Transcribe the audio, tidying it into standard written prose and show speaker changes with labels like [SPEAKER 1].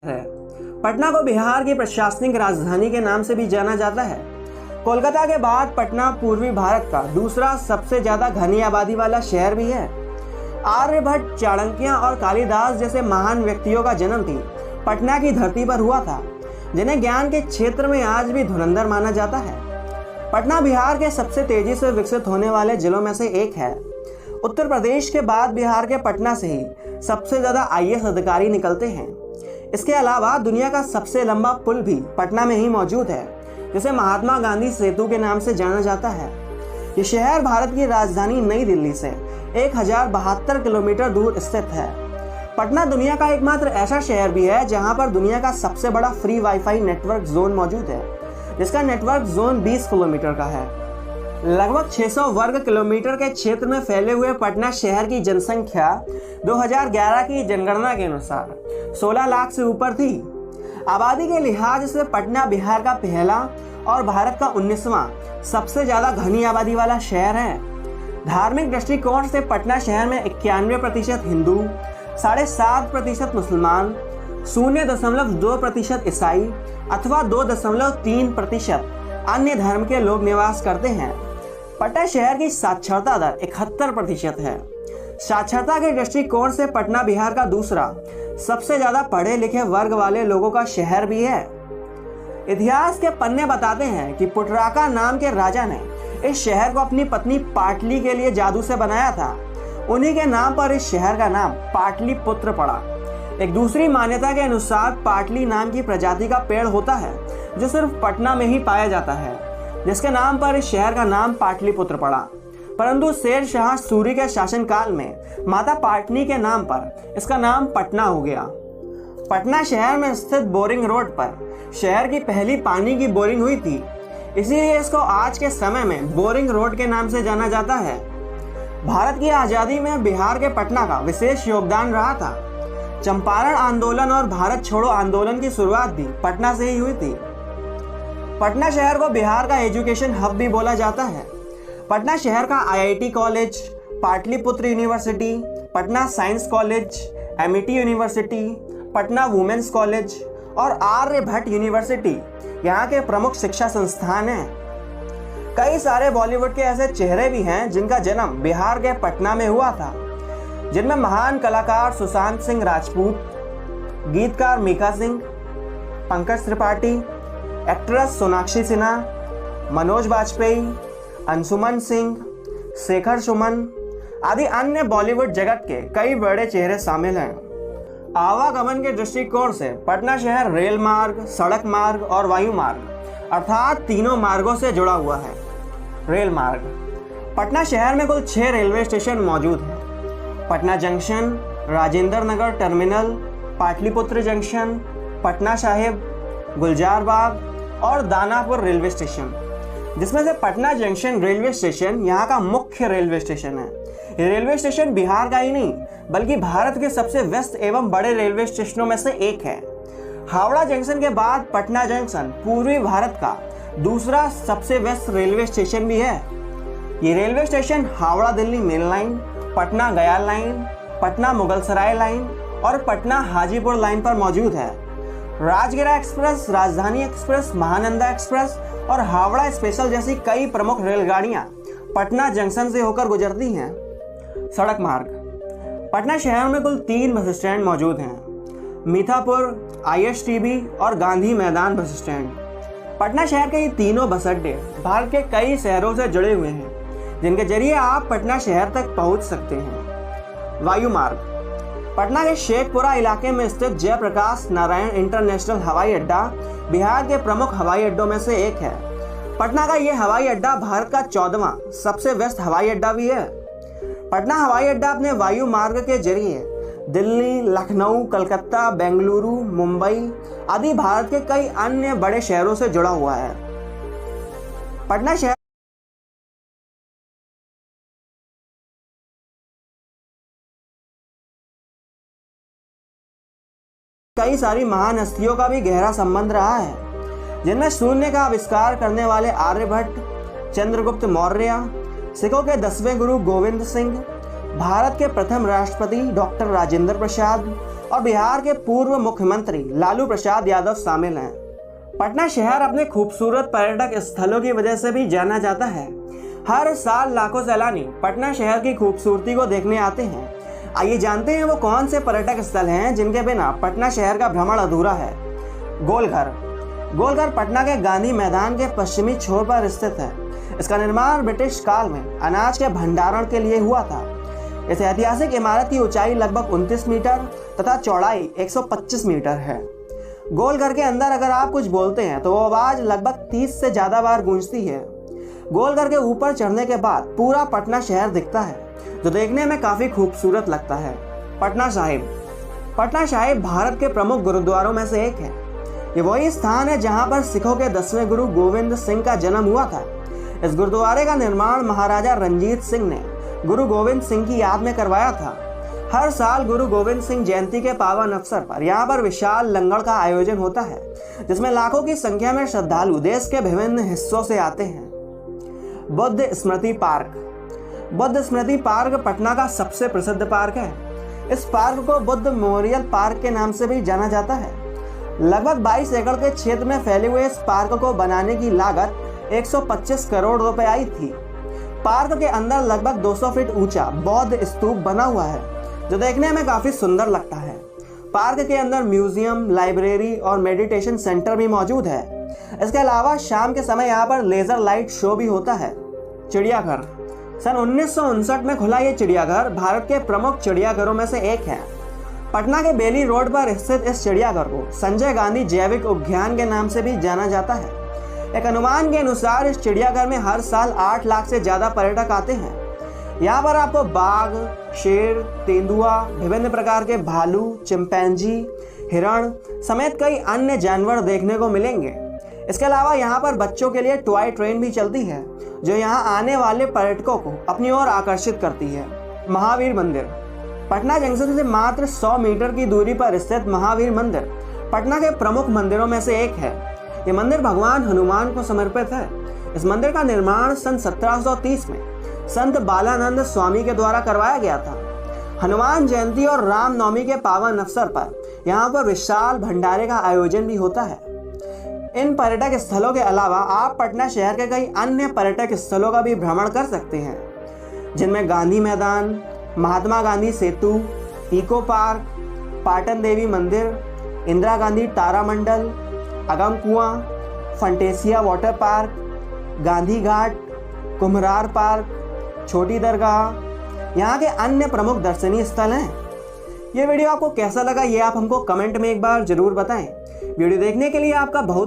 [SPEAKER 1] है। पटना को बिहार की प्रशासनिक राजधानी के नाम से भी जाना जाता है। कोलकाता के बाद पटना पूर्वी भारत का दूसरा सबसे ज्यादा घनी आबादी वाला शहर भी है। आर्यभट्ट, चाणक्य और कालिदास जैसे महान व्यक्तियों का जन्म भी पटना की धरती पर हुआ था, जिन्हें ज्ञान के क्षेत्र में आज भी धुरंधर माना जाता है। पटना बिहार के सबसे तेजी से विकसित होने वाले जिलों में से एक है। उत्तर प्रदेश के बाद बिहार के पटना से ही सबसे ज्यादा आईएएस अधिकारी निकलते हैं। इसके अलावा दुनिया का सबसे लंबा पुल भी पटना में ही मौजूद है, जिसे महात्मा गांधी सेतु के नाम से जाना जाता है। ये शहर भारत की राजधानी नई दिल्ली से 1072 किलोमीटर दूर स्थित है। पटना दुनिया का एकमात्र ऐसा शहर भी है जहां पर दुनिया का सबसे बड़ा फ्री वाईफाई नेटवर्क जोन मौजूद है, जिसका नेटवर्क जोन 20 किलोमीटर का है। लगभग 600 वर्ग किलोमीटर के क्षेत्र में फैले हुए पटना शहर की जनसंख्या 2011 की जनगणना के अनुसार 16 लाख से ऊपर थी। आबादी के लिहाज से पटना बिहार का पहला और भारत का 19वां सबसे ज्यादा घनी आबादी वाला शहर है। धार्मिक दृष्टिकोण से पटना शहर में 91% हिंदू, 7.5% मुसलमान, 0.2% ईसाई अथवा 2.3% अन्य धर्म के लोग निवास करते हैं। पटना शहर की साक्षरता दर 71% है। साक्षरता के दृष्टिकोण से पटना बिहार का दूसरा सबसे ज्यादा पढ़े लिखे वर्ग वाले लोगों का शहर भी है। इतिहास के पन्ने बताते हैं कि पुटराका नाम के राजा ने इस शहर को अपनी पत्नी पाटली के लिए जादू से बनाया था। उन्हीं के नाम पर इस शहर का नाम पाटलिपुत्र पड़ा। एक दूसरी मान्यता के अनुसार पाटली नाम की प्रजाति का पेड़ होता है जो सिर्फ पटना में ही पाया जाता है, जिसके नाम पर इस शहर का नाम पाटलिपुत्र पड़ा। परंतु शेर शाह सूरी के शासनकाल में माता पाटनी के नाम पर इसका नाम पटना हो गया। पटना शहर में स्थित बोरिंग रोड पर शहर की पहली पानी की बोरिंग हुई थी, इसीलिए इसको आज के समय में बोरिंग रोड के नाम से जाना जाता है। भारत की आज़ादी में बिहार के पटना का विशेष योगदान रहा था। चंपारण आंदोलन और भारत छोड़ो आंदोलन की शुरुआत भी पटना से ही हुई थी। पटना शहर को बिहार का एजुकेशन हब भी बोला जाता है। पटना शहर का IIT college, Pataliputra university, Patna science college, Amity university, Patna women's college और आर्यभट्ट यूनिवर्सिटी यहाँ के प्रमुख शिक्षा संस्थान हैं। कई सारे बॉलीवुड के ऐसे चेहरे भी हैं जिनका जन्म बिहार के पटना में हुआ था, जिनमें महान कलाकार सुशांत सिंह राजपूत, गीतकार मीका सिंह, पंकज त्रिपाठी, एक्ट्रेस सोनाक्षी सिन्हा, मनोज बाजपेयी, अंशुमन सिंह, शेखर सुमन आदि अन्य बॉलीवुड जगत के कई बड़े चेहरे शामिल हैं। आवागमन के दृष्टिकोण से पटना शहर रेल मार्ग, सड़क मार्ग और वायु मार्ग अर्थात तीनों मार्गों से जुड़ा हुआ है। रेल मार्ग। पटना शहर में कुल 6 रेलवे स्टेशन मौजूद हैं। Patna junction, Rajendra Nagar terminal, Pataliputra junction, Patna Sahib, गुलजार बाग और दानापुर रेलवे स्टेशन, जिसमें से पटना जंक्शन रेलवे स्टेशन यहाँ का मुख्य रेलवे स्टेशन है। ये रेलवे स्टेशन बिहार का ही नहीं बल्कि भारत के सबसे व्यस्त एवं बड़े रेलवे स्टेशनों में से एक है। हावड़ा जंक्शन के बाद पटना जंक्शन पूर्वी भारत का दूसरा सबसे व्यस्त रेलवे स्टेशन भी है। ये railway station Howrah Delhi mail line, Patna Gaya line, Patna Mughalsarai line और पटना हाजीपुर लाइन पर मौजूद है। राजगिरा एक्सप्रेस, राजधानी एक्सप्रेस, महानंदा एक्सप्रेस और हावड़ा स्पेशल जैसी कई प्रमुख रेलगाड़ियां पटना जंक्शन से होकर गुजरती हैं। सड़क मार्ग। पटना शहर में कुल 3 बस स्टैंड मौजूद हैं। मीठापुर, आईएसटीबी और गांधी मैदान बस स्टैंड। पटना शहर के ये तीनों बस अड्डे भारत के कई शहरों से जुड़े हुए हैं, जिनके जरिए आप पटना शहर तक पहुंच सकते हैं। वायु मार्ग। पटना के शेखपुरा इलाके में स्थित जयप्रकाश नारायण इंटरनेशनल हवाई अड्डा बिहार के प्रमुख हवाई अड्डों में से एक है। पटना का यह हवाई अड्डा भारत का 14वां सबसे व्यस्त हवाई अड्डा भी है। पटना हवाई अड्डा अपने वायु मार्ग के जरिए दिल्ली, लखनऊ, कलकत्ता, बेंगलुरु, मुंबई आदि भारत के कई अन्य बड़े शहरों से जुड़ा हुआ है। पटना शहर कई सारी महान हस्तियों का भी गहरा संबंध रहा है, जिनमें शून्य का आविष्कार करने वाले आर्यभट्ट, चंद्रगुप्त मौर्य, सिखों के 10वें गुरु गोविंद सिंह, भारत के प्रथम राष्ट्रपति डॉक्टर राजेंद्र प्रसाद और बिहार के पूर्व मुख्यमंत्री लालू प्रसाद यादव शामिल हैं। पटना शहर अपने खूबसूरत पर्यटक स्थलों की वजह से भी जाना जाता है। हर साल लाखों सैलानी पटना शहर की खूबसूरती को देखने आते हैं। आइए जानते हैं वो कौन से पर्यटक स्थल हैं जिनके बिना पटना शहर का भ्रमण अधूरा है। गोलघर। गोलघर पटना के गांधी मैदान के पश्चिमी छोर पर स्थित है। इसका निर्माण ब्रिटिश काल में अनाज के भंडारण के लिए हुआ था। इस ऐतिहासिक इमारत की ऊंचाई लगभग 29 मीटर तथा चौड़ाई 125 मीटर है। गोलघर के अंदर अगर आप कुछ बोलते हैं तो वो आवाज लगभग 30 से ज्यादा बार गूंजती है। गोलघर के ऊपर चढ़ने के बाद पूरा पटना शहर दिखता है, जो देखने में काफी खूबसूरत लगता है। पटना साहिब। पटना साहिब भारत के प्रमुख गुरुद्वारों में से एक है। ये वही स्थान है जहां पर सिखों के 10वें गुरु गोविंद सिंह का जन्म हुआ था। इस गुरुद्वारे का निर्माण महाराजा रंजीत सिंह ने गुरु गोविंद सिंह की याद में करवाया था। हर साल गुरु गोविंद सिंह जयंती के पावन अवसर पर यहाँ पर विशाल लंगर का आयोजन होता है, जिसमें लाखों की संख्या में श्रद्धालु देश के विभिन्न हिस्सों से आते हैं। बुद्ध स्मृति पार्क। बुद्ध स्मृति पार्क पटना का सबसे प्रसिद्ध पार्क है। इस पार्क को बुद्ध मेमोरियल पार्क के नाम से भी जाना जाता है। लगभग 22 एकड़ के क्षेत्र में फैले हुए इस पार्क को बनाने की लागत 125 करोड़ रुपए आई थी। पार्क के अंदर लगभग 200 फीट ऊंचा बौद्ध स्तूप बना हुआ है, जो देखने में काफी सुंदर लगता है। पार्क के अंदर म्यूजियम, लाइब्रेरी और मेडिटेशन सेंटर भी मौजूद है। इसके अलावा शाम के समय यहाँ पर लेजर लाइट शो भी होता है। चिड़ियाघर। सन 1959 में खुला ये चिड़ियाघर भारत के प्रमुख चिड़ियाघरों में से एक है। पटना के बेली रोड पर स्थित इस चिड़ियाघर को संजय गांधी जैविक उद्यान के नाम से भी जाना जाता है। एक अनुमान के अनुसार इस चिड़ियाघर में हर साल 8 लाख से ज्यादा पर्यटक आते हैं। यहाँ पर आपको बाघ, शेर, तेंदुआ, विभिन्न प्रकार के भालू, चिंपैंजी, हिरण समेत कई अन्य जानवर देखने को मिलेंगे। इसके अलावा यहाँ पर बच्चों के लिए टॉय ट्रेन भी चलती है, जो यहाँ आने वाले पर्यटकों को अपनी ओर आकर्षित करती है। महावीर मंदिर। पटना जंक्शन से मात्र 100 मीटर की दूरी पर स्थित महावीर मंदिर पटना के प्रमुख मंदिरों में से एक है। ये मंदिर भगवान हनुमान को समर्पित है। इस मंदिर का निर्माण सन 1730 में संत बालानंद स्वामी के द्वारा करवाया गया था। हनुमान जयंती और रामनवमी के पावन अवसर पर यहाँ पर विशाल भंडारे का आयोजन भी होता है। इन पर्यटक स्थलों के अलावा आप पटना शहर के कई अन्य पर्यटक स्थलों का भी भ्रमण कर सकते हैं, जिनमें गांधी मैदान, महात्मा गांधी सेतु, इको पार्क, पाटन देवी मंदिर, इंदिरा गांधी तारामंडल, अगम कुआं, Fantasia water park, Gandhi Ghat, Kumhrar park, छोटी दरगाह यहाँ के अन्य प्रमुख दर्शनीय स्थल हैं। ये वीडियो आपको कैसा लगा ये आप हमको कमेंट में एक बार जरूर बताएं। वीडियो देखने के लिए आपका बहुत